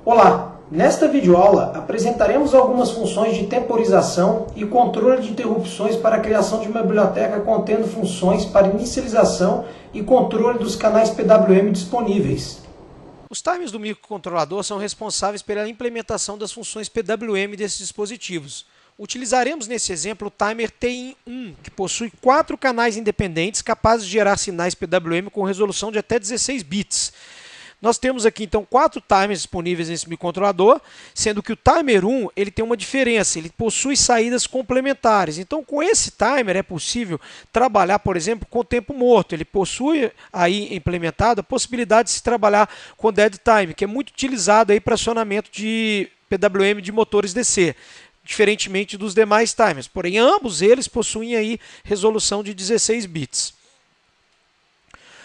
Olá! Nesta videoaula apresentaremos algumas funções de temporização e controle de interrupções para a criação de uma biblioteca contendo funções para inicialização e controle dos canais PWM disponíveis. Os timers do microcontrolador são responsáveis pela implementação das funções PWM desses dispositivos. Utilizaremos nesse exemplo o timer TIN1, que possui 4 canais independentes capazes de gerar sinais PWM com resolução de até 16 bits. Nós temos aqui então 4 timers disponíveis nesse microcontrolador, sendo que o timer 1 ele tem uma diferença, ele possui saídas complementares. Então com esse timer é possível trabalhar, por exemplo, com tempo morto. Ele possui aí implementado a possibilidade de se trabalhar com dead time, que é muito utilizado aí para acionamento de PWM de motores DC, diferentemente dos demais timers. Porém, ambos eles possuem aí resolução de 16 bits.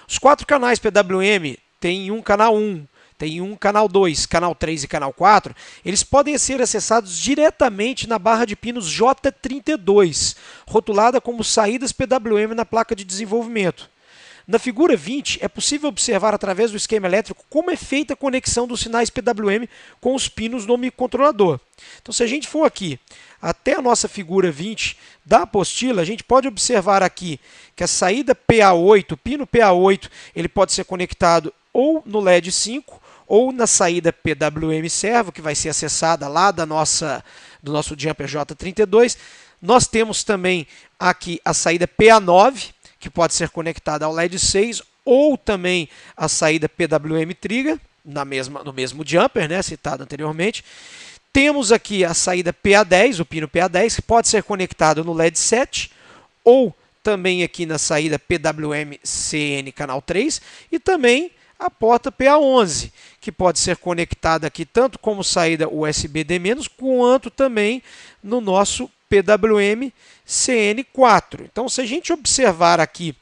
Os 4 canais PWM tem um canal 1, tem um canal 2, canal 3 e canal 4, eles podem ser acessados diretamente na barra de pinos J32, rotulada como saídas PWM na placa de desenvolvimento. Na figura 20, é possível observar através do esquema elétrico como é feita a conexão dos sinais PWM com os pinos no microcontrolador. Então, se a gente for aqui até a nossa figura 20 da apostila, a gente pode observar aqui que a saída PA8, o pino PA8, ele pode ser conectado ou no LED 5 ou na saída PWM servo, que vai ser acessada lá do nosso jumper J32. Nós temos também aqui a saída PA9, que pode ser conectada ao LED 6, ou também a saída PWM trigger, no mesmo jumper, né, citado anteriormente. Temos aqui a saída PA10, o pino PA10, que pode ser conectado no LED 7, ou também aqui na saída PWM CN canal 3, e também a porta PA11, que pode ser conectada aqui tanto como saída USB-D-, quanto também no nosso PWM CN4. Então, se a gente observar aqui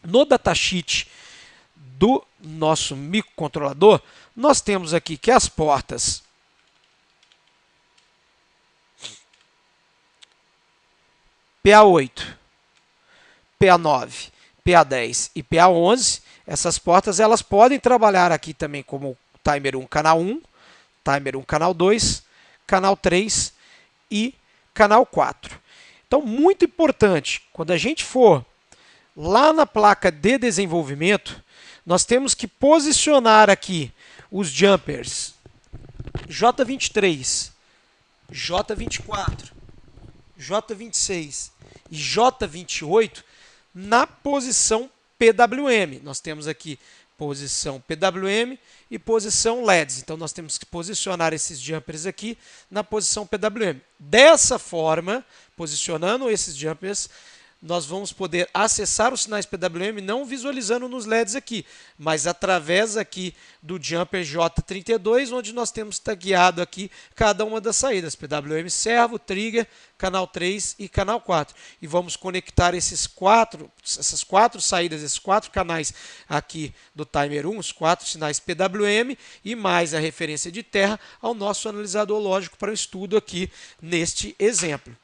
no datasheet do nosso microcontrolador, nós temos aqui que as portas PA8, PA9, PA10 e PA11, essas portas elas podem trabalhar aqui também como timer 1 canal 1, timer 1 canal 2, canal 3 e canal 4. Então, muito importante, quando a gente for lá na placa de desenvolvimento, nós temos que posicionar aqui os jumpers J23, J24, J26 e J28 na posição PWM. Nós temos aqui posição PWM e posição LEDs. Então, nós temos que posicionar esses jumpers aqui na posição PWM. Dessa forma, posicionando esses jumpers, nós vamos poder acessar os sinais PWM não visualizando nos LEDs aqui, mas através aqui do jumper J32, onde nós temos tagueado aqui cada uma das saídas, PWM servo, trigger, canal 3 e canal 4. E vamos conectar essas quatro saídas, esses 4 canais aqui do timer 1, os 4 sinais PWM e mais a referência de terra ao nosso analisador lógico para o estudo aqui neste exemplo.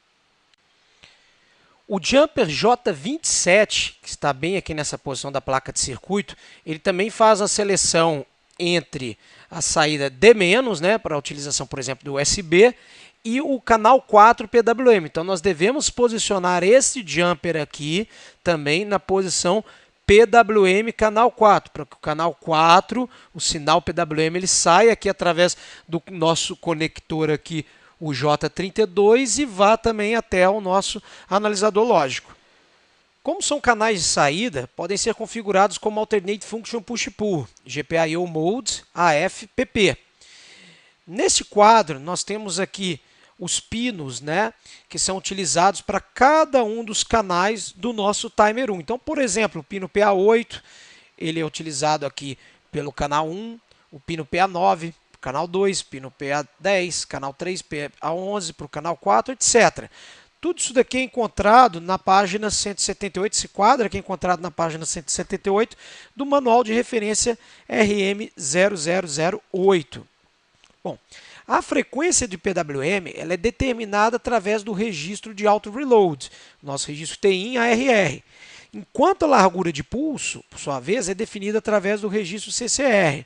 O jumper J27, que está bem aqui nessa posição da placa de circuito, ele também faz a seleção entre a saída D-, né, para a utilização, por exemplo, do USB, e o canal 4 PWM. Então, nós devemos posicionar esse jumper aqui também na posição PWM canal 4, para que o canal 4, o sinal PWM, ele saia aqui através do nosso conector aqui, o J32, e vá também até o nosso analisador lógico. Como são canais de saída, podem ser configurados como Alternate Function Push-Pull, GPIO Mode, AFPP. Neste quadro, nós temos aqui os pinos, né, que são utilizados para cada um dos canais do nosso timer 1. Então, por exemplo, o pino PA8, ele é utilizado aqui pelo canal 1, o pino PA9, canal 2, pino PA10, canal 3, PA11 para o canal 4, etc. Tudo isso daqui é encontrado na página 178, esse quadro aqui é encontrado na página 178 do Manual de Referência RM0008. Bom, a frequência de PWM ela é determinada através do registro de auto-reload, nosso registro TIN ARR. Enquanto a largura de pulso, por sua vez, é definida através do registro CCR.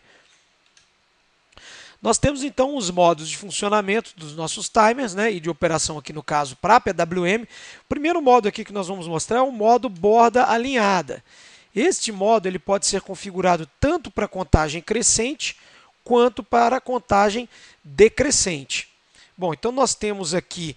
Nós temos então os modos de funcionamento dos nossos timers, né, e de operação aqui no caso para a PWM. O primeiro modo aqui que nós vamos mostrar é o modo borda alinhada. Este modo ele pode ser configurado tanto para contagem crescente quanto para contagem decrescente. Bom, então nós temos aqui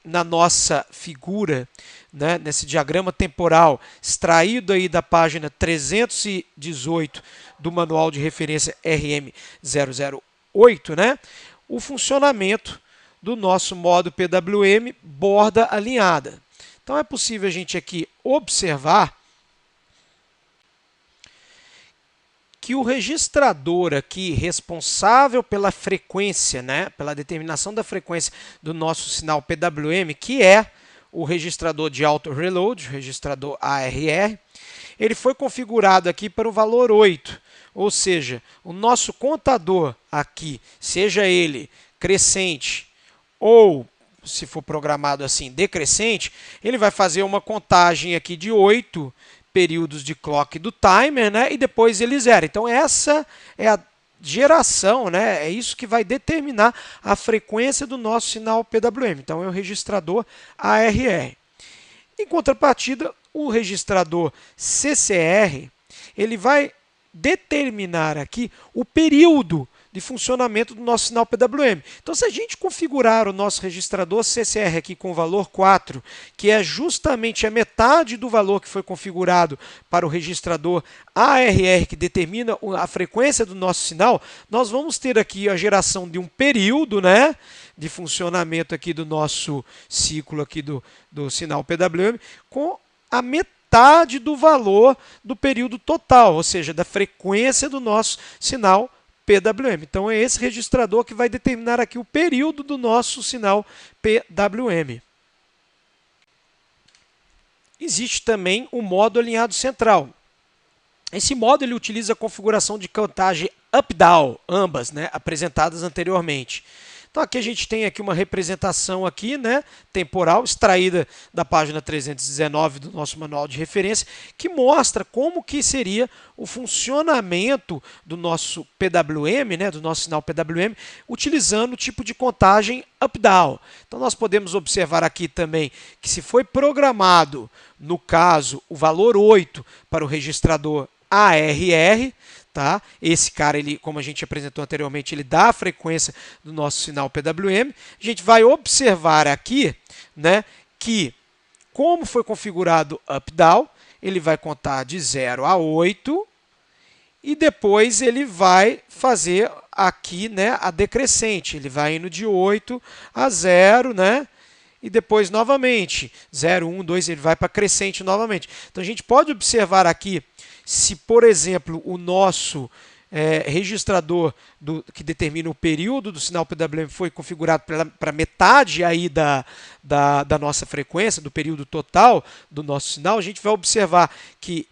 na nossa figura, né, nesse diagrama temporal, extraído aí da página 318 do manual de referência RM008, né, o funcionamento do nosso modo PWM borda alinhada. Então é possível a gente aqui observar que o registrador aqui responsável pela frequência, né, pela determinação da frequência do nosso sinal PWM, que é o registrador de auto reload, o registrador ARR, ele foi configurado aqui para o valor 8, ou seja, o nosso contador aqui, seja ele crescente ou, se for programado assim, decrescente, ele vai fazer uma contagem aqui de 8 períodos de clock do timer, né? E depois ele zera. Então essa é a geração, né? É isso que vai determinar a frequência do nosso sinal PWM. Então é o registrador ARR. Em contrapartida, o registrador CCR, ele vai determinar aqui o período de funcionamento do nosso sinal PWM. Então, se a gente configurar o nosso registrador CCR aqui com o valor 4, que é justamente a metade do valor que foi configurado para o registrador ARR, que determina a frequência do nosso sinal, nós vamos ter aqui a geração de um período, né, de funcionamento aqui do nosso ciclo aqui do sinal PWM com a metade do valor do período total, ou seja, da frequência do nosso sinal PWM. Então é esse registrador que vai determinar aqui o período do nosso sinal PWM. Existe também o modo alinhado central. Esse modo ele utiliza a configuração de contagem up-down, ambas, né, apresentadas anteriormente. Então aqui a gente tem aqui uma representação aqui, né, temporal, extraída da página 319 do nosso manual de referência, que mostra como que seria o funcionamento do nosso PWM, né, do nosso sinal PWM, utilizando o tipo de contagem up-down. Então nós podemos observar aqui também que se foi programado, no caso, o valor 8 para o registrador ARR, tá? Esse cara, ele, como a gente apresentou anteriormente, ele dá a frequência do nosso sinal PWM. A gente vai observar aqui, né, que como foi configurado up-down, ele vai contar de 0 a 8 e depois ele vai fazer aqui, né, a decrescente. Ele vai indo de 8 a 0, né? E depois novamente, 0, 1, 2, ele vai para crescente novamente. Então a gente pode observar aqui, se por exemplo o nosso registrador que determina o período do sinal PWM foi configurado para metade aí da nossa frequência, do período total do nosso sinal, a gente vai observar que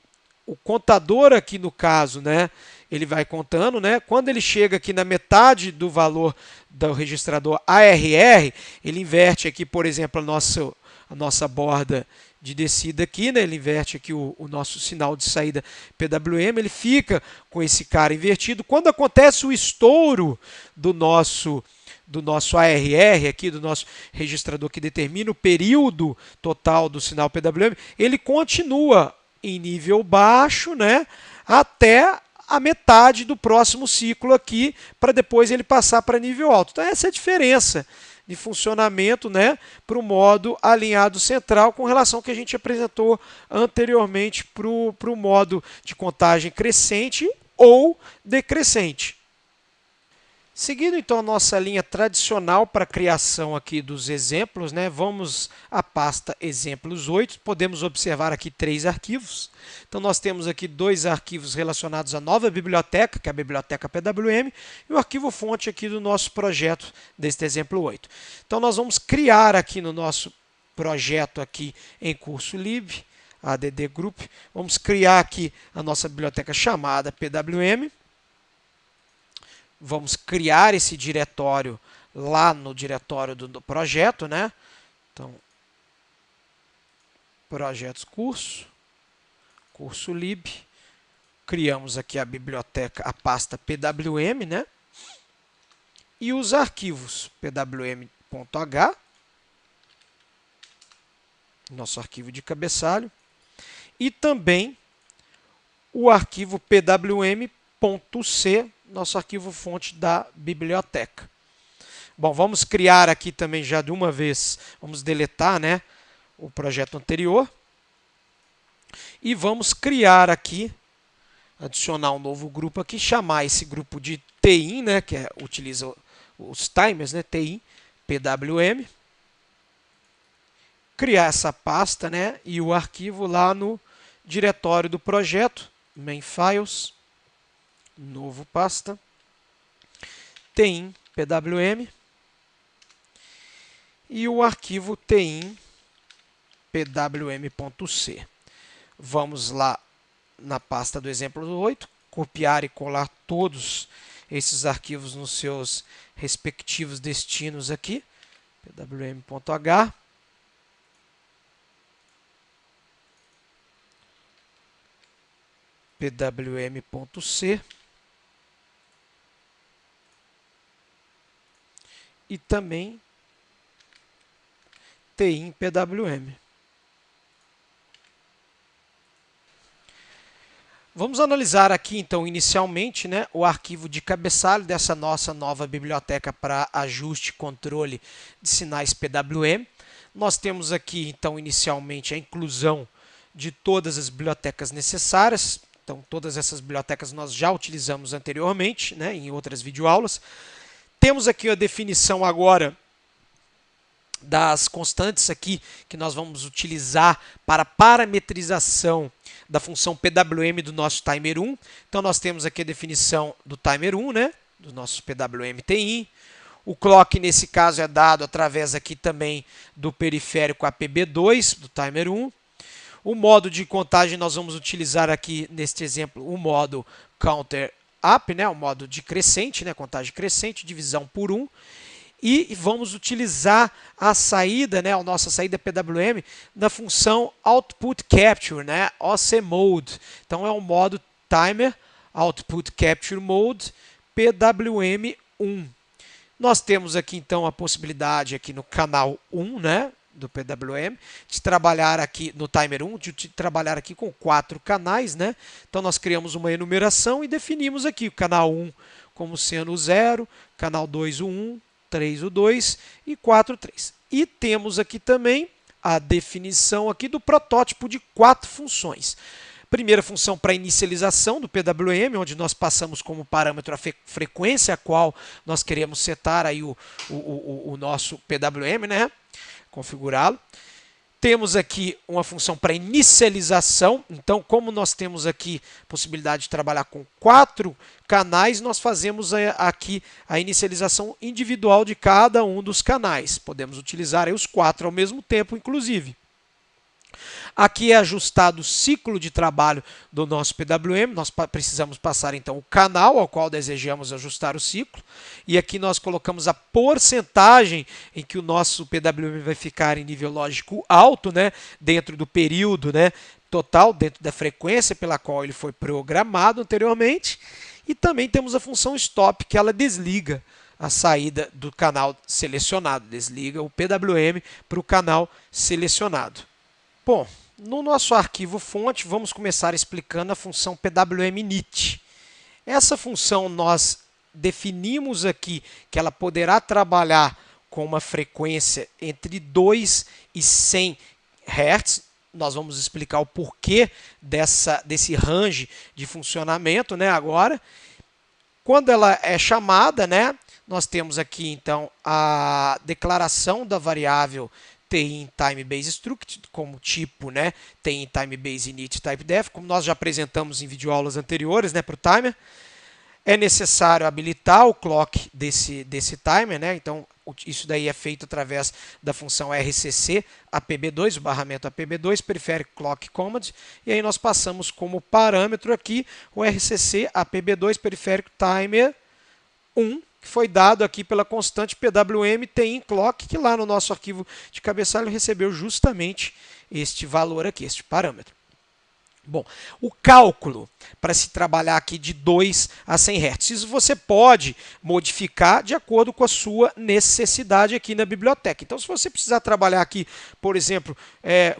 o contador aqui no caso, né, ele vai contando, né? Quando ele chega aqui na metade do valor do registrador ARR, ele inverte aqui, por exemplo, a nossa borda de descida aqui, né? Ele inverte aqui o nosso sinal de saída PWM, ele fica com esse cara invertido. Quando acontece o estouro do nosso ARR aqui, do nosso registrador que determina o período total do sinal PWM, ele continua em nível baixo, né, até a metade do próximo ciclo aqui, para depois ele passar para nível alto. Então essa é a diferença de funcionamento, né, para o modo alinhado central com relação ao que a gente apresentou anteriormente para o modo de contagem crescente ou decrescente. Seguindo então a nossa linha tradicional para a criação aqui dos exemplos, né, vamos à pasta exemplos 8, podemos observar aqui 3 arquivos. Então nós temos aqui 2 arquivos relacionados à nova biblioteca, que é a biblioteca PWM, e o arquivo fonte aqui do nosso projeto deste exemplo 8. Então nós vamos criar aqui no nosso projeto aqui em curso lib, add group, vamos criar aqui a nossa biblioteca chamada PWM. Vamos criar esse diretório lá no diretório do projeto, né? Então, projetos curso lib, criamos aqui a biblioteca, a pasta pwm, né? E os arquivos pwm.h, nosso arquivo de cabeçalho, e também o arquivo pwm.c, nosso arquivo fonte da biblioteca. Bom, vamos criar aqui também já de uma vez, vamos deletar, né, o projeto anterior. E vamos criar aqui, adicionar um novo grupo aqui, chamar esse grupo de TIN, né, que utiliza os timers, né, TIN, pwm. Criar essa pasta, né, e o arquivo lá no diretório do projeto, main files, novo pasta, TIN, pwm, e o arquivo TIN, pwm.c. Vamos lá na pasta do exemplo 8, copiar e colar todos esses arquivos nos seus respectivos destinos aqui, pwm.h, pwm.c e também TIN pwm. Vamos analisar aqui, então, inicialmente, né, o arquivo de cabeçalho dessa nossa nova biblioteca para ajuste e controle de sinais PWM. Nós temos aqui, então, inicialmente, a inclusão de todas as bibliotecas necessárias. Então, todas essas bibliotecas nós já utilizamos anteriormente, né, em outras videoaulas. Temos aqui a definição agora das constantes aqui que nós vamos utilizar para parametrização da função PWM do nosso timer 1. Então, nós temos aqui a definição do timer 1, né, do nosso PWM TIN. O clock, nesse caso, é dado através aqui também do periférico APB2, do timer 1. O modo de contagem, nós vamos utilizar aqui, neste exemplo, o modo counter up, né, o modo de crescente, né, contagem crescente, divisão por 1. E vamos utilizar a saída, né, a nossa saída PWM, da função Output Capture, né, OC Mode. Então, é o modo Timer Output Capture Mode PWM1. Nós temos aqui, então, a possibilidade aqui no canal 1, né, do PWM, de trabalhar aqui no timer 1, de trabalhar aqui com 4 canais, né? Então, nós criamos uma enumeração e definimos aqui o canal 1 como sendo o 0, canal 2 o 1, 3 o 2 e 4 o 3. E temos aqui também a definição aqui do protótipo de 4 funções. Primeira função para inicialização do PWM, onde nós passamos como parâmetro a frequência a qual nós queremos setar aí o nosso PWM, né? Configurá-lo. Temos aqui uma função para inicialização. Então, como nós temos aqui possibilidade de trabalhar com 4 canais, nós fazemos aqui a inicialização individual de cada um dos canais. Podemos utilizar aí os 4 ao mesmo tempo, inclusive. Aqui é ajustado o ciclo de trabalho do nosso PWM. Nós precisamos passar, então, o canal ao qual desejamos ajustar o ciclo. E aqui nós colocamos a porcentagem em que o nosso PWM vai ficar em nível lógico alto, né, dentro do período, né, total, dentro da frequência pela qual ele foi programado anteriormente. E também temos a função stop, que ela desliga a saída do canal selecionado, desliga o PWM para o canal selecionado. Bom, no nosso arquivo fonte, vamos começar explicando a função PWM-init. Essa função nós definimos aqui que ela poderá trabalhar com uma frequência entre 2 e 100 Hz. Nós vamos explicar o porquê desse range de funcionamento, né, agora. Quando ela é chamada, né, nós temos aqui então a declaração da variável TIN time base struct como tipo, né, TIN time base init type def, como nós já apresentamos em videoaulas anteriores, né, para o timer. É necessário habilitar o clock desse timer, né? Então isso daí é feito através da função RCC APB2, o barramento APB2, periférico clock command, e aí nós passamos como parâmetro aqui o RCC APB2 periférico timer 1, que foi dado aqui pela constante PWM TIN clock, que lá no nosso arquivo de cabeçalho recebeu justamente este valor aqui, este parâmetro. Bom, o cálculo para se trabalhar aqui de 2 a 100 Hz, isso você pode modificar de acordo com a sua necessidade aqui na biblioteca. Então, se você precisar trabalhar aqui, por exemplo,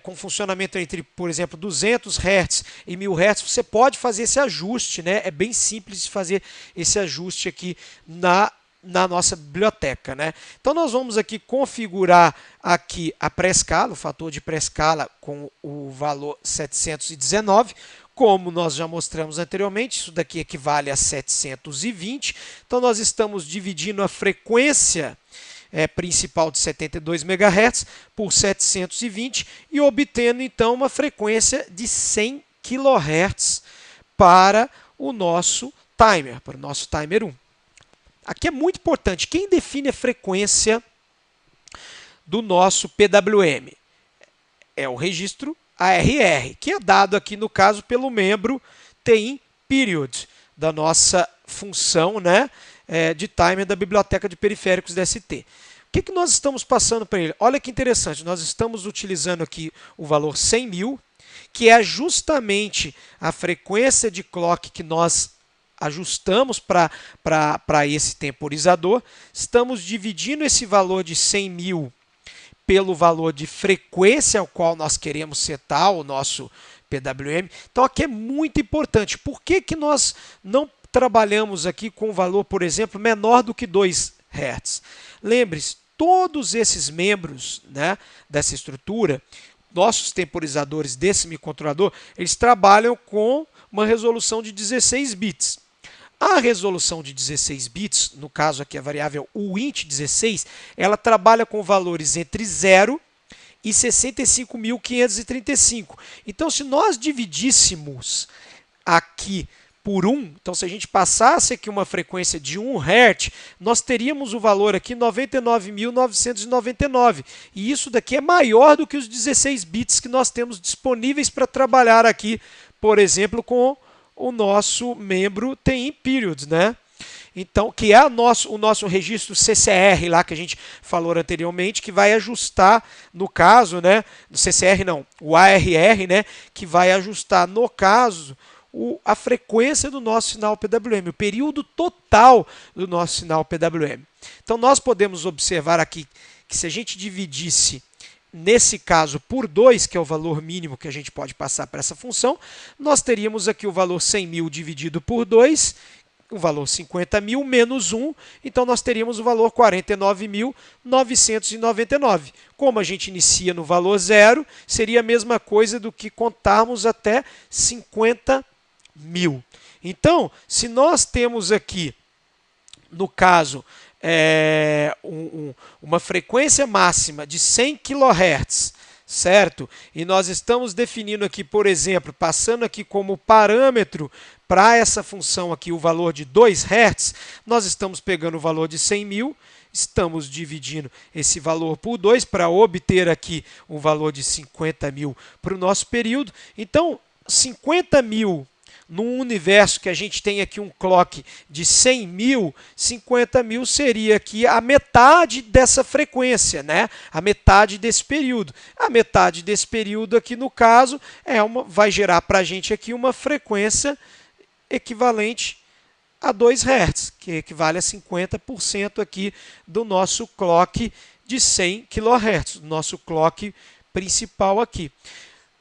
com funcionamento entre, por exemplo, 200 Hz e 1000 Hz, você pode fazer esse ajuste, né? É bem simples de fazer esse ajuste aqui na nossa biblioteca, né? Então nós vamos aqui configurar aqui a pré-escala, o fator de pré-escala com o valor 719, como nós já mostramos anteriormente, isso daqui equivale a 720. Então nós estamos dividindo a frequência principal de 72 MHz por 720 e obtendo então uma frequência de 100 kHz para o nosso timer 1. Aqui é muito importante, quem define a frequência do nosso PWM? É o registro ARR, que é dado aqui no caso pelo membro TIM period, da nossa função, né, de timer da biblioteca de periféricos DST. O que nós estamos passando para ele? Olha que interessante, nós estamos utilizando aqui o valor 100.000, que é justamente a frequência de clock que nós ajustamos para esse temporizador. Estamos dividindo esse valor de 100.000 pelo valor de frequência ao qual nós queremos setar o nosso PWM. Então, aqui é muito importante. Por que nós não trabalhamos aqui com um valor, por exemplo, menor do que 2 Hz? Lembre-se, todos esses membros, né, dessa estrutura, nossos temporizadores desse microcontrolador, eles trabalham com uma resolução de 16 bits. A resolução de 16 bits, no caso aqui a variável uint16, ela trabalha com valores entre 0 e 65.535. Então, se nós dividíssemos aqui por 1, então se a gente passasse aqui uma frequência de 1 Hz, nós teríamos o valor aqui 99.999. E isso daqui é maior do que os 16 bits que nós temos disponíveis para trabalhar aqui, por exemplo, com o nosso membro TIM period, né? Então, que é o nosso registro CCR lá que a gente falou anteriormente, que vai ajustar, no caso, né, do CCR não, o ARR, né, que vai ajustar, no caso, a frequência do nosso sinal PWM, o período total do nosso sinal PWM. Então, nós podemos observar aqui que se a gente dividisse nesse caso, por 2, que é o valor mínimo que a gente pode passar para essa função, nós teríamos aqui o valor 100.000 dividido por 2, o valor 50.000 menos 1, então nós teríamos o valor 49.999. Como a gente inicia no valor 0, seria a mesma coisa do que contarmos até 50.000. Então, se nós temos aqui, no caso, uma frequência máxima de 100 kHz, certo? E nós estamos definindo aqui, por exemplo, passando aqui como parâmetro para essa função aqui o valor de 2 Hz, nós estamos pegando o valor de 100.000, estamos dividindo esse valor por 2 para obter aqui um valor de 50.000 para o nosso período. Então, 50.000 num universo que a gente tem aqui um clock de 100.000, 50.000 seria aqui a metade dessa frequência, né? A metade desse período. A metade desse período aqui, no caso, vai gerar para a gente aqui uma frequência equivalente a 2 Hz, que equivale a 50% aqui do nosso clock de 100 kHz, do nosso clock principal aqui.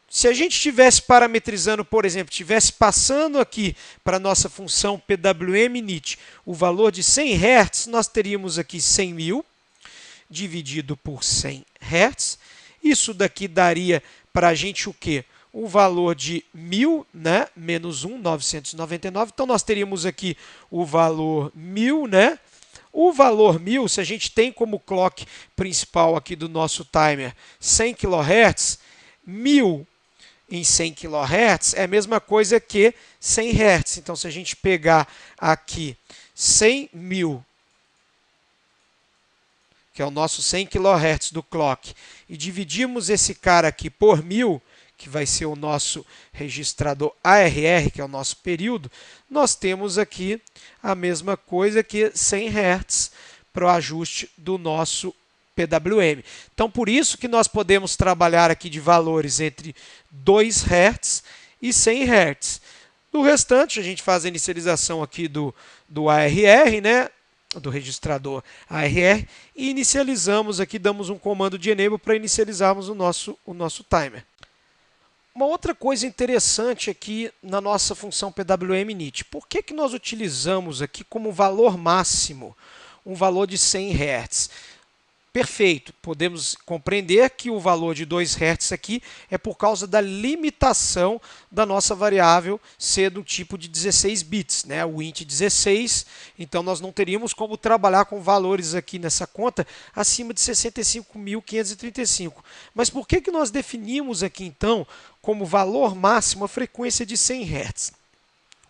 Se a gente estivesse parametrizando, por exemplo, estivesse passando aqui para a nossa função PWM-init o valor de 100 Hz, nós teríamos aqui 100.000 dividido por 100 Hz. Isso daqui daria para a gente o quê? O valor de 1.000, né? Menos 1, 999. Então, nós teríamos aqui o valor 1.000, né? O valor 1.000, se a gente tem como clock principal aqui do nosso timer 100 kHz, 1.000 em 100 kHz é a mesma coisa que 100 Hz. Então, se a gente pegar aqui 100.000, que é o nosso 100 kHz do clock, e dividimos esse cara aqui por 1.000, que vai ser o nosso registrador ARR, que é o nosso período, nós temos aqui a mesma coisa que 100 Hz para o ajuste do nosso PWM. Então, por isso que nós podemos trabalhar aqui de valores entre 2 Hz e 100 Hz. Do restante, a gente faz a inicialização aqui do ARR, né? Do registrador ARR, e inicializamos aqui, damos um comando de enable para inicializarmos o nosso timer. Uma outra coisa interessante aqui na nossa função PWM init, por que nós utilizamos aqui como valor máximo um valor de 100 Hz? Perfeito, podemos compreender que o valor de 2 Hz aqui é por causa da limitação da nossa variável ser do tipo de 16 bits, né? O int 16, então nós não teríamos como trabalhar com valores aqui nessa conta acima de 65.535. Mas por que nós definimos aqui então como valor máximo a frequência de 100 Hz?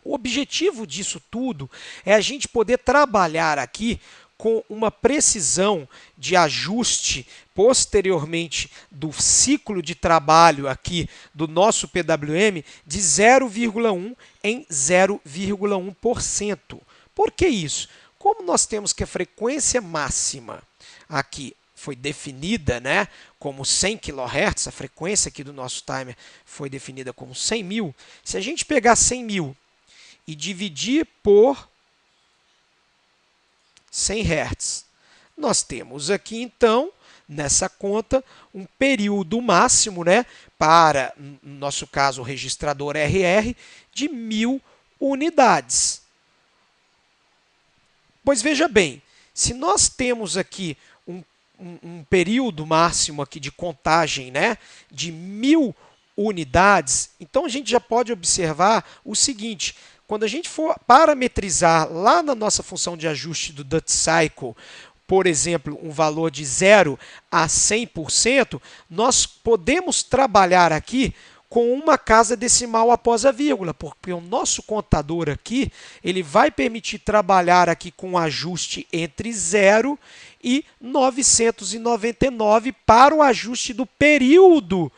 O objetivo disso tudo é a gente poder trabalhar aqui com uma precisão de ajuste posteriormente do ciclo de trabalho aqui do nosso PWM de 0,1 em 0,1%. Por que isso? Como nós temos que a frequência máxima aqui foi definida, né, como 100 kHz, a frequência aqui do nosso timer foi definida como 100.000, se a gente pegar 100.000 e dividir por 100 Hz. Nós temos aqui, então, nessa conta, um período máximo, né, para, no nosso caso, o registrador RR, de 1000 unidades. Pois veja bem, se nós temos aqui um período máximo aqui de contagem, né, de 1000 unidades, então a gente já pode observar o seguinte: quando a gente for parametrizar lá na nossa função de ajuste do Duty Cycle, por exemplo, um valor de 0 a 100%, nós podemos trabalhar aqui com uma casa decimal após a vírgula, porque o nosso contador aqui ele vai permitir trabalhar aqui com um ajuste entre 0 e 999 para o ajuste do período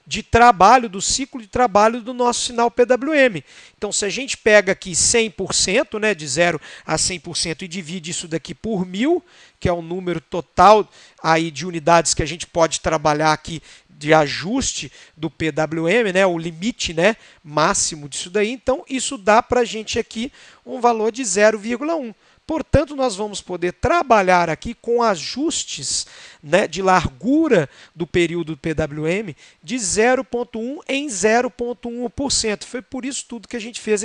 de trabalho, do ciclo de trabalho do nosso sinal PWM. Então, se a gente pega aqui 100%, né, de 0 a 100%, e divide isso daqui por 1000, que é o número total aí de unidades que a gente pode trabalhar aqui de ajuste do PWM, né, o limite, né, máximo disso daí, então isso dá para a gente aqui um valor de 0,1. Portanto, nós vamos poder trabalhar aqui com ajustes, né, de largura do período do PWM de 0,1 em 0,1%. Foi por isso tudo que a gente fez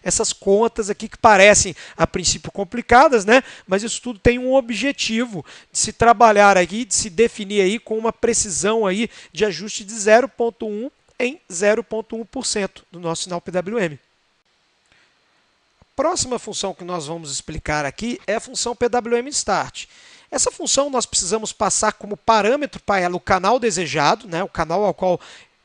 essas contas aqui que parecem, a princípio, complicadas, né? Mas isso tudo tem um objetivo de se trabalhar aqui, de se definir aí com uma precisão aí de ajuste de 0,1 em 0,1% do nosso sinal PWM. A próxima função que nós vamos explicar aqui é a função PWM Start. Essa função nós precisamos passar como parâmetro para ela o canal desejado, né, o canal ao qual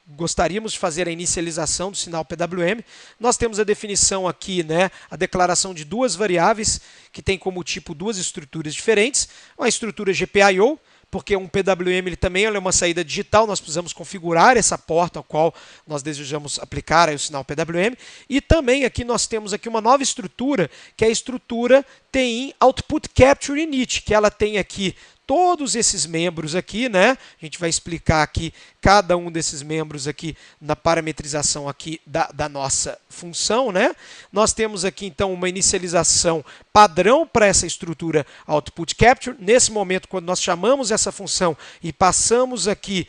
gostaríamos de fazer a inicialização do sinal PWM. Nós temos a definição aqui, né, a declaração de duas variáveis que tem como tipo duas estruturas diferentes. Uma estrutura GPIO, porque um PWM ele também é uma saída digital, nós precisamos configurar essa porta ao qual nós desejamos aplicar aí o sinal PWM. E também aqui nós temos aqui uma nova estrutura, que é a estrutura TIN Output Capture Init, que ela tem aqui todos esses membros aqui, né? A gente vai explicar aqui cada um desses membros aqui na parametrização aqui da nossa função, né? Nós temos aqui então uma inicialização padrão para essa estrutura Output Capture. Nesse momento, quando nós chamamos essa função e passamos aqui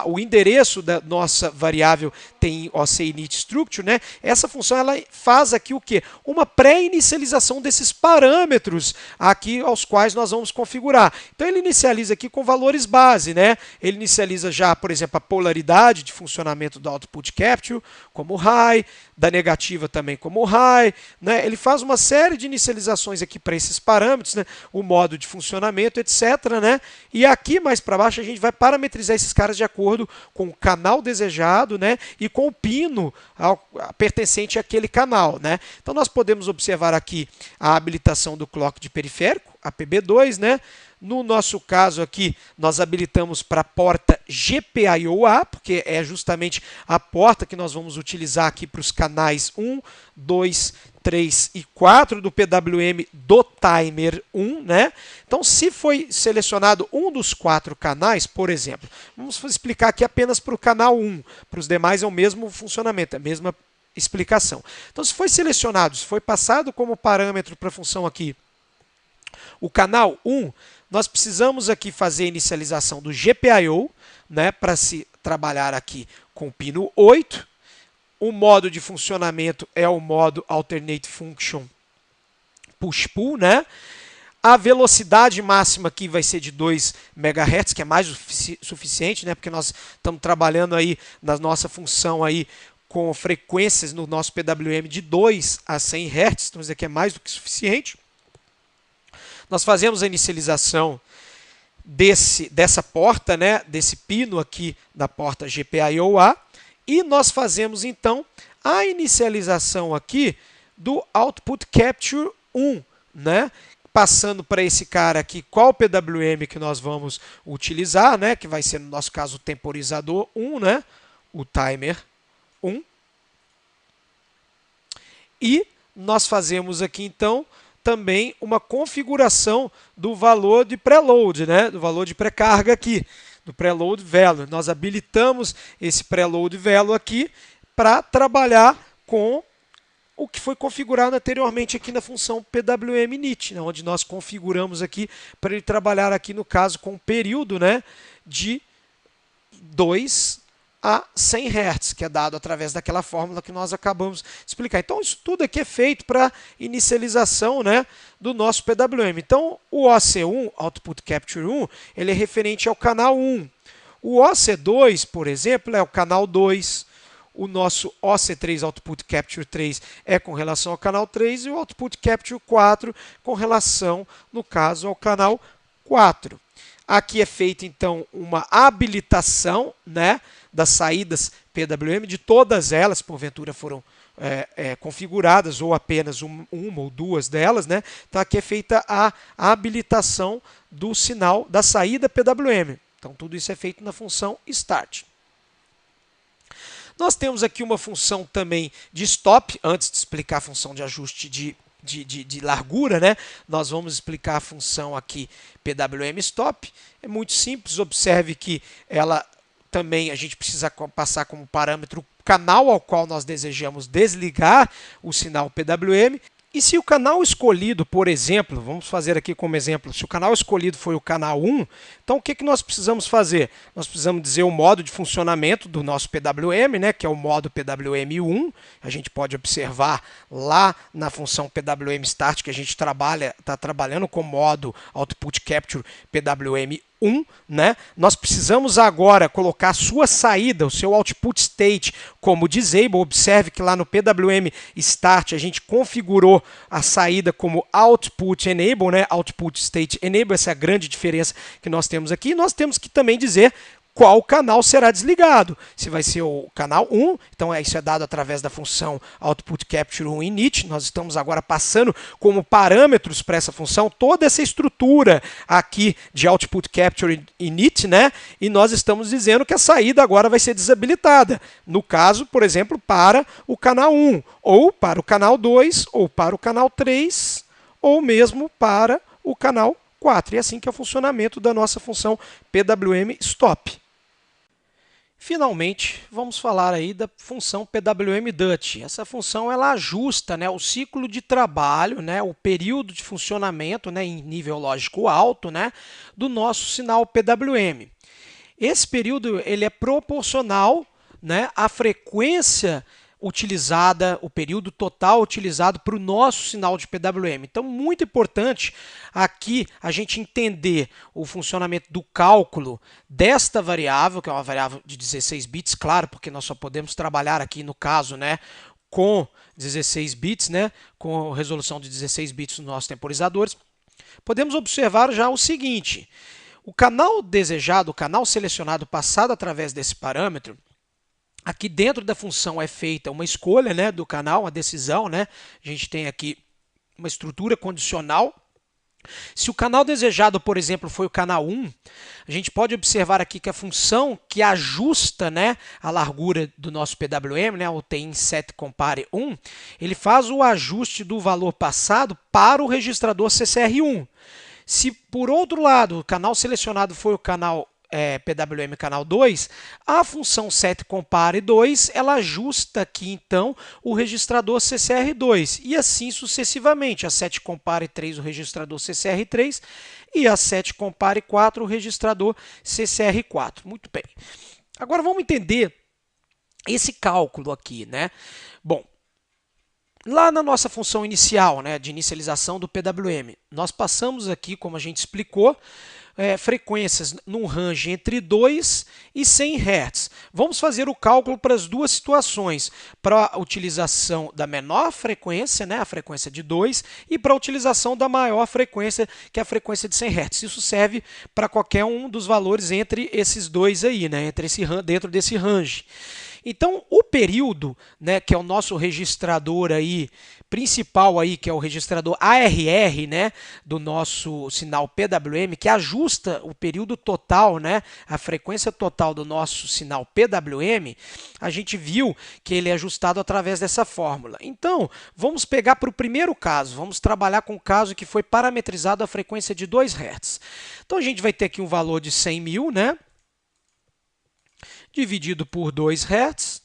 o endereço da nossa variável tem OCInit Structure, né? Essa função ela faz aqui o quê? Uma pré-inicialização desses parâmetros aqui aos quais nós vamos configurar. Então ele inicializa aqui com valores base, né? Ele inicializa já, por exemplo, a polaridade de funcionamento do Output Capture como high, da negativa também como high, né? Ele faz uma série de inicializações aqui para esses parâmetros, né? O modo de funcionamento, etc, né? E aqui mais para baixo a gente vai parametrizar esses caras de acordo com o canal desejado, né? E com o pino pertencente àquele canal, né? Então nós podemos observar aqui a habilitação do clock de periférico, a PB2, né? No nosso caso aqui, nós habilitamos para a porta GPIOA, porque é justamente a porta que nós vamos utilizar aqui para os canais 1, 2, 3 e 4 do PWM do timer 1, né? Então, se foi selecionado um dos 4 canais, por exemplo, vamos explicar aqui apenas para o canal 1, para os demais é o mesmo funcionamento, é a mesma explicação. Então, se foi selecionado, se foi passado como parâmetro para a função aqui, o canal 1, nós precisamos aqui fazer a inicialização do GPIO, né, para se trabalhar aqui com o pino 8. O modo de funcionamento é o modo Alternate Function Push-Pull, né? A velocidade máxima aqui vai ser de 2 MHz, que é mais suficiente, né? Porque nós estamos trabalhando aí na nossa função aí com frequências no nosso PWM de 2 a 100 Hz, então isso aqui é mais do que suficiente. Nós fazemos a inicialização dessa porta, né? Desse pino aqui da porta GPIO-A, e nós fazemos então a inicialização aqui do Output Capture 1, né? Passando para esse cara aqui qual PWM que nós vamos utilizar, né? Que vai ser, no nosso caso, o temporizador 1, né? O timer 1. E nós fazemos aqui, então, também uma configuração do valor de preload, né? Do valor de pré-carga aqui, do preload value. Nós habilitamos esse preload value aqui para trabalhar com o que foi configurado anteriormente aqui na função PWM init, né? Onde nós configuramos aqui para ele trabalhar aqui, no caso, com um período, né, de 2 a 100 Hz, que é dado através daquela fórmula que nós acabamos de explicar. Então, isso tudo aqui é feito para inicialização, né, do nosso PWM. Então, o OC1, Output Capture 1, ele é referente ao canal 1. O OC2, por exemplo, é o canal 2. O nosso OC3, Output Capture 3, é com relação ao canal 3 e o Output Capture 4 com relação, no caso, ao canal 4. Aqui é feita, então, uma habilitação, né, das saídas PWM, de todas elas, porventura foram configuradas, ou apenas uma ou duas delas, né? Então, aqui é feita a habilitação do sinal da saída PWM. Então, tudo isso é feito na função start. Nós temos aqui uma função também de stop, antes de explicar a função de ajuste de largura, né? Nós vamos explicar a função aqui PWM stop. É muito simples, observe que ela também a gente precisa passar como parâmetro o canal ao qual nós desejamos desligar o sinal PWM. E se o canal escolhido, por exemplo, vamos fazer aqui como exemplo, se o canal escolhido foi o canal 1, então o que nós precisamos fazer? Nós precisamos dizer o modo de funcionamento do nosso PWM, né, que é o modo PWM1. A gente pode observar lá na função PWM Start que a gente está trabalhando com o modo Output Capture PWM1. Né? Nós precisamos agora colocar a sua saída, o seu output state como disable. Observe que lá no PWM Start a gente configurou a saída como output enable, né? Output state enable, essa é a grande diferença que nós temos aqui. Nós temos que também dizer qual canal será desligado. Se vai ser o canal 1, então isso é dado através da função Output Capture 1 init. Nós estamos agora passando como parâmetros para essa função toda essa estrutura aqui de Output Capture init, né? E nós estamos dizendo que a saída agora vai ser desabilitada. No caso, por exemplo, para o canal 1, ou para o canal 2, ou para o canal 3, ou mesmo para o canal 4. E é assim que é o funcionamento da nossa função PWM stop. Finalmente, vamos falar aí da função PWM DUT. Essa função ela ajusta, né, o ciclo de trabalho, né, o período de funcionamento, né, em nível lógico alto, né, do nosso sinal PWM. Esse período ele é proporcional, né, à frequência utilizada, o período total utilizado para o nosso sinal de PWM. Então, muito importante aqui a gente entender o funcionamento do cálculo desta variável, que é uma variável de 16 bits, claro, porque nós só podemos trabalhar aqui, no caso, né, com 16 bits, né, com resolução de 16 bits nos nossos temporizadores. Podemos observar já o seguinte: o canal desejado, o canal selecionado passado através desse parâmetro, aqui dentro da função é feita uma escolha, né, do canal, uma decisão, né? A gente tem aqui uma estrutura condicional Se o canal desejado, por exemplo, foi o canal 1, a gente pode observar aqui que a função que ajusta, né, a largura do nosso PWM, né, o TIN setCompare 1, ele faz o ajuste do valor passado para o registrador CCR1. Se, por outro lado, o canal selecionado foi o canal PWM canal 2, a função setCompare2, ela ajusta aqui, então, o registrador CCR2, e assim sucessivamente. A setCompare3, o registrador CCR3, e a setCompare4, o registrador CCR4. Muito bem. Agora vamos entender esse cálculo aqui, né? Bom, lá na nossa função inicial, né, de inicialização do PWM, nós passamos aqui, como a gente explicou, frequências num range entre 2 e 100 Hz. Vamos fazer o cálculo para as duas situações, para a utilização da menor frequência, né, a frequência de 2, e para a utilização da maior frequência, que é a frequência de 100 Hz. Isso serve para qualquer um dos valores entre esses dois aí, né, dentro desse range. Então, o período, né, que é o nosso registrador aí, principal aí, que é o registrador ARR, né, do nosso sinal PWM, que ajusta o período total, né, a frequência total do nosso sinal PWM, a gente viu que ele é ajustado através dessa fórmula. Então, vamos pegar para o primeiro caso, vamos trabalhar com o caso que foi parametrizado a frequência de 2 Hz. Então, a gente vai ter aqui um valor de 100 mil, né, dividido por 2 Hz.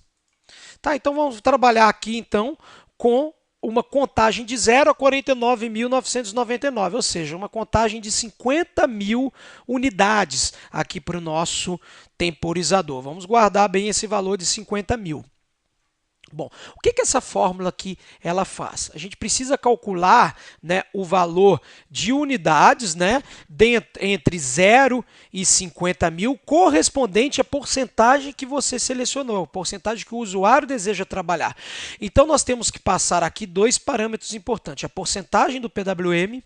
Tá, então vamos trabalhar aqui então com uma contagem de 0 a 49.999, ou seja, uma contagem de 50 mil unidades aqui para o nosso temporizador. Vamos guardar bem esse valor de 50 mil. Bom, o que essa fórmula aqui ela faz? A gente precisa calcular, né, o valor de unidades, né, entre 0 e 50 mil, correspondente à porcentagem que você selecionou, a porcentagem que o usuário deseja trabalhar. Então, nós temos que passar aqui dois parâmetros importantes, a porcentagem do PWM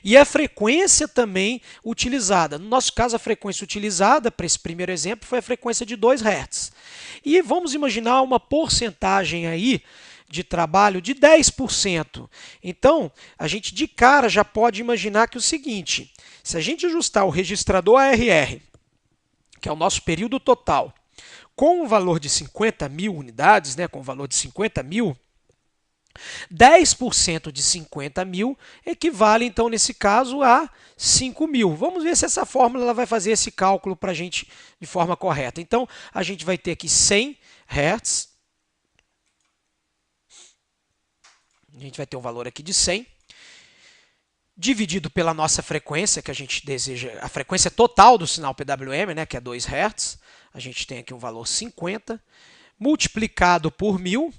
e a frequência também utilizada. No nosso caso, a frequência utilizada, para esse primeiro exemplo, foi a frequência de 2 Hz. E vamos imaginar uma porcentagem aí de trabalho de 10%. Então, a gente de cara já pode imaginar que é o seguinte, se a gente ajustar o registrador ARR, que é o nosso período total, com o valor de 50 mil unidades, né, com o valor de 50 mil, 10% de 50 mil equivale, então, nesse caso, a 5 mil. Vamos ver se essa fórmula ela vai fazer esse cálculo para a gente de forma correta. Então, a gente vai ter aqui 100 Hz. A gente vai ter um valor aqui de 100, dividido pela nossa frequência, que a gente deseja, a frequência total do sinal PWM, né, que é 2 Hz. A gente tem aqui um valor 50, multiplicado por 1000,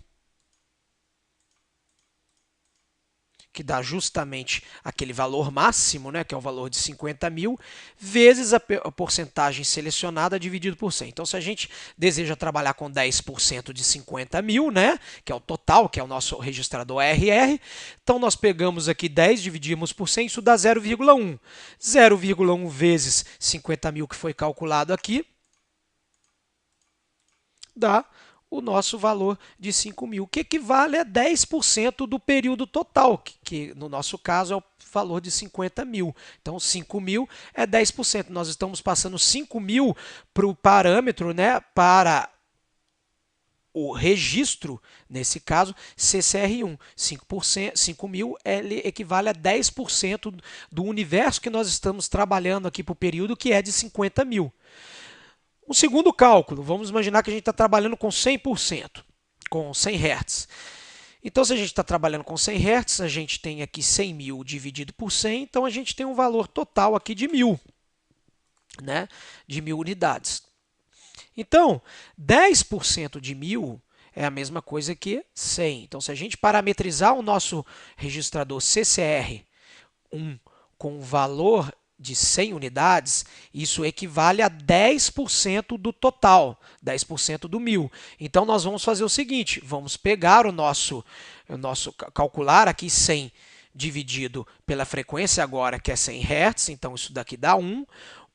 que dá justamente aquele valor máximo, né, que é o valor de 50 mil, vezes a porcentagem selecionada dividido por 100. Então, se a gente deseja trabalhar com 10% de 50 mil, né, que é o total, que é o nosso registrador ARR, então nós pegamos aqui 10, dividimos por 100, isso dá 0,1. 0,1 vezes 50 mil que foi calculado aqui, dá o nosso valor de 5 mil, que equivale a 10% do período total, que no nosso caso é o valor de 50 mil. Então, 5 mil é 10%. Nós estamos passando 5 mil para o parâmetro, né, para o registro, nesse caso, CCR1. 5 mil ele equivale a 10% do universo que nós estamos trabalhando aqui para o período, que é de 50 mil. Um segundo cálculo, vamos imaginar que a gente está trabalhando com 100%, com 100 Hz. Então, se a gente está trabalhando com 100 Hz, a gente tem aqui 100 mil dividido por 100, então a gente tem um valor total aqui de 1000, né? De 1000 unidades. Então, 10% de 1000 é a mesma coisa que 100. Então, se a gente parametrizar o nosso registrador CCR1 com o valor de 100 unidades, isso equivale a 10% do total, 10% do 1000. Então, nós vamos fazer o seguinte, vamos pegar o nosso calcular aqui 100 dividido pela frequência agora, que é 100 Hz, então isso daqui dá 1.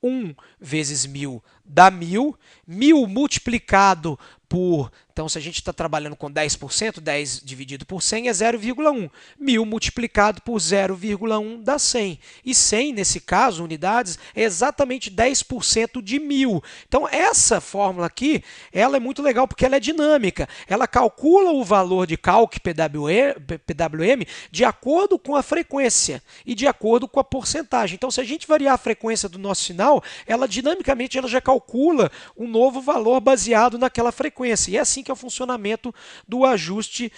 1 vezes 1000 dá 1.000. 1.000 multiplicado por... Então, se a gente está trabalhando com 10%, 10 dividido por 100 é 0,1. 1.000 multiplicado por 0,1 dá 100. E 100, nesse caso, unidades, é exatamente 10% de 1.000. Então, essa fórmula aqui, ela é muito legal porque ela é dinâmica. Ela calcula o valor de calc PWM de acordo com a frequência e de acordo com a porcentagem. Então, se a gente variar a frequência do nosso sinal, ela dinamicamente ela já calcula um novo valor baseado naquela frequência. E é assim que é o funcionamento do ajuste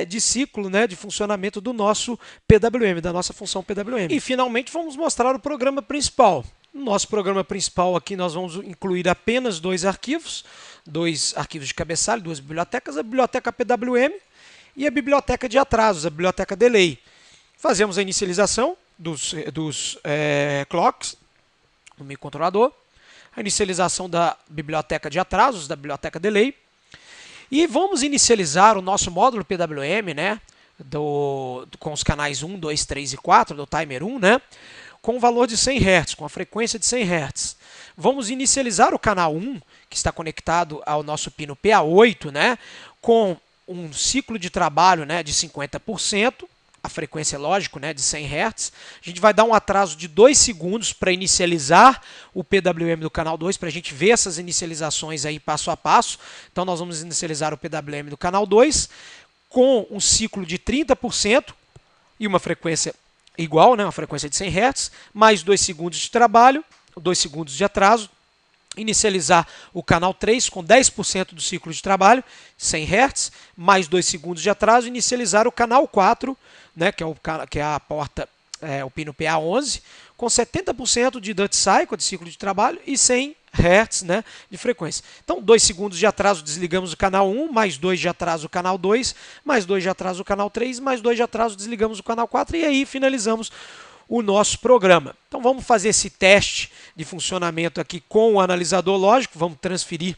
de ciclo, né, de funcionamento do nosso PWM, da nossa função PWM. E finalmente vamos mostrar o programa principal. No nosso programa principal aqui nós vamos incluir apenas dois arquivos de cabeçalho, duas bibliotecas, a biblioteca PWM e a biblioteca de atrasos, a biblioteca delay. Fazemos a inicialização dos clocks no microcontrolador, a inicialização da biblioteca de atrasos, da biblioteca delay, e vamos inicializar o nosso módulo PWM, né, com os canais 1, 2, 3 e 4, do timer 1, né, com o valor de 100 Hz, com a frequência de 100 Hz. Vamos inicializar o canal 1, que está conectado ao nosso pino PA8, né, com um ciclo de trabalho, né, de 50%, a frequência, lógico, né, de 100 Hz. A gente vai dar um atraso de 2 segundos para inicializar o PWM do canal 2, para a gente ver essas inicializações aí passo a passo. Então, nós vamos inicializar o PWM do canal 2 com um ciclo de 30% e uma frequência igual, né, uma frequência de 100 Hz, mais 2 segundos de trabalho, 2 segundos de atraso. Inicializar o canal 3 com 10% do ciclo de trabalho, 100 Hz, mais 2 segundos de atraso. Inicializar o canal 4, né, que é a porta, o pino PA11, com 70% de duty cycle, de ciclo de trabalho, e 100 Hz, né, de frequência. Então, 2 segundos de atraso, desligamos o canal 1, mais 2 de atraso o canal 2, mais 2 de atraso o canal 3, mais 2 de atraso, desligamos o canal 4, e aí finalizamos o nosso programa. Então vamos fazer esse teste de funcionamento aqui com o analisador lógico, vamos transferir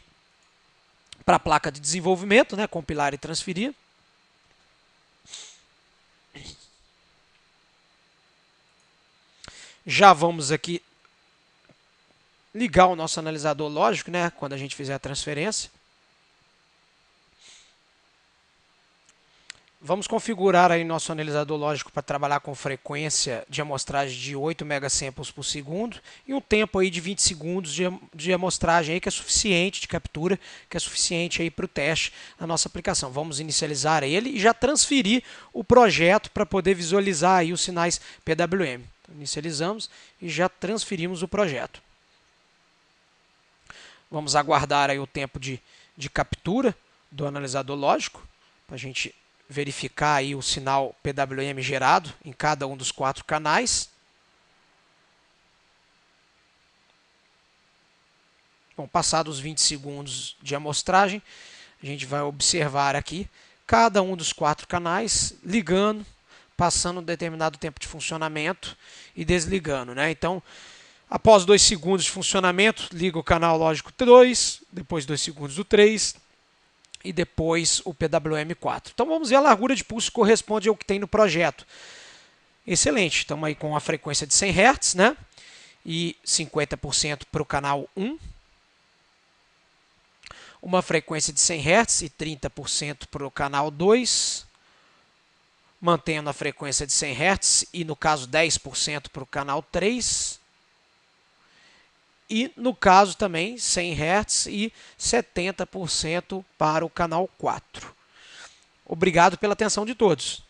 para a placa de desenvolvimento, né, compilar e transferir. Já vamos aqui ligar o nosso analisador lógico, né, quando a gente fizer a transferência. Vamos configurar aí nosso analisador lógico para trabalhar com frequência de amostragem de 8 megasamples por segundo e um tempo aí de 20 segundos de amostragem aí, que é suficiente, de captura, que é suficiente aí para o teste da nossa aplicação. Vamos inicializar ele e já transferir o projeto para poder visualizar aí os sinais PWM. Então, inicializamos e já transferimos o projeto. Vamos aguardar aí o tempo de captura do analisador lógico para a gente verificar aí o sinal PWM gerado em cada um dos 4 canais. Bom, passados os 20 segundos de amostragem, a gente vai observar aqui cada um dos 4 canais ligando, passando um determinado tempo de funcionamento e desligando, né? Então, após 2 segundos de funcionamento, liga o canal lógico 2, depois 2 segundos do 3, e depois o PWM4. Então vamos ver a largura de pulso que corresponde ao que tem no projeto. Excelente, estamos aí com a frequência de 100 Hz, né? E 50% para o canal 1. Uma frequência de 100 Hz e 30% para o canal 2. Mantendo a frequência de 100 Hz e, no caso, 10% para o canal 3. E, no caso também, 100 Hz e 70% para o canal 4. Obrigado pela atenção de todos.